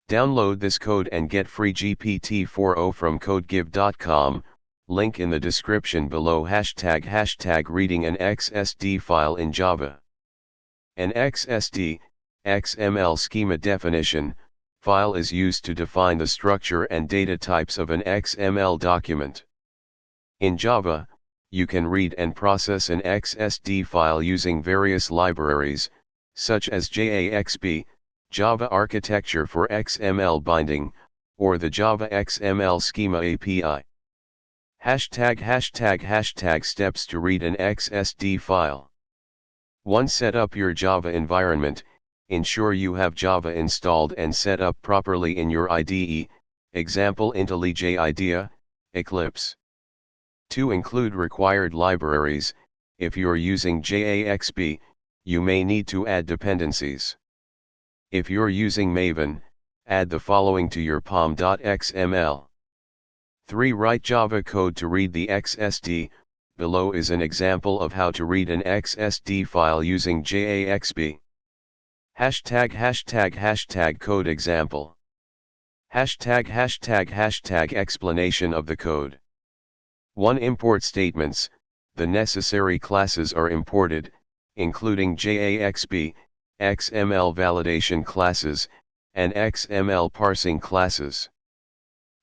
Download this code and get free GPT-4o from codegive.com, link in the description below. Hashtag reading an XSD file in Java. An XSD, XML schema definition, file is used to define the structure and data types of an XML document. In Java, you can read and process an XSD file using various libraries, such as jaxb, Java Architecture for XML Binding, or the Java XML Schema API. Hashtag steps to read an XSD file. 1. Set up your Java environment. Ensure you have Java installed and set up properly in your IDE, example IntelliJ IDEA, Eclipse. 2. Include required libraries. If you're using jaxb, you may need to add dependencies. If you're using Maven, add the following to your pom.xml. 3. Write Java code to read the XSD. Below is an example of how to read an XSD file using jaxb. Hashtag code example. Hashtag explanation of the code. 1. Import statements. The necessary classes are imported, including jaxb, XML validation classes, and XML parsing classes.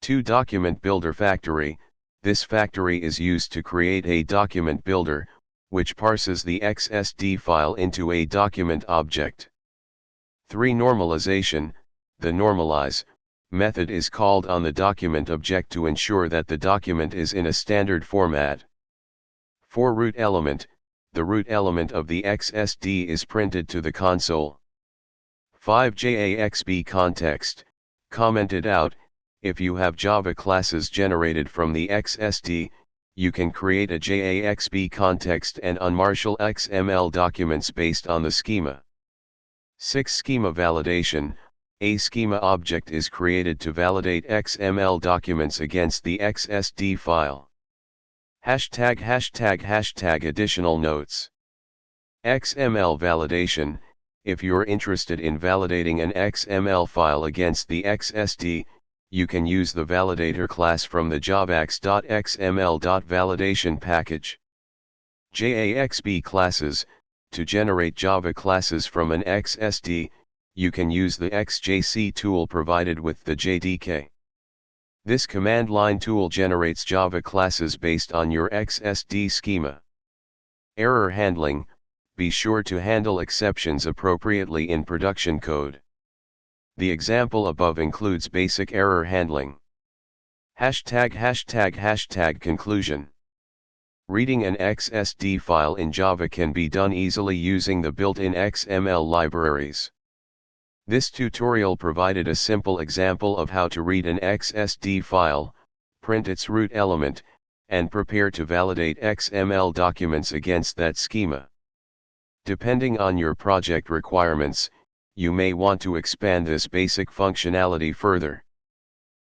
2. Document builder factory. This factory is used to create a document builder, which parses the XSD file into a document object. 3. Normalization. The normalize method is called on the document object to ensure that the document is in a standard format. 4. Root element. The root element of the XSD is printed to the console. 5. jaxb context. Commented out. If you have Java classes generated from the XSD, you can create a jaxb context and unmarshal XML documents based on the schema. 6. Schema validation. A schema object is created to validate XML documents against the XSD file. Hashtag additional notes. XML validation. If you're interested in validating an XML file against the XSD, you can use the validator class from the javax.xml.validation package. jaxb classes. To generate Java classes from an XSD, you can use the xjc tool provided with the JDK. This command line tool generates Java classes based on your XSD schema. Error handling. Be sure to handle exceptions appropriately in production code. The example above includes basic error handling. Hashtag conclusion. Reading an XSD file in Java can be done easily using the built-in XML libraries. This tutorial provided a simple example of how to read an XSD file, print its root element, and prepare to validate XML documents against that schema. Depending on your project requirements, you may want to expand this basic functionality further.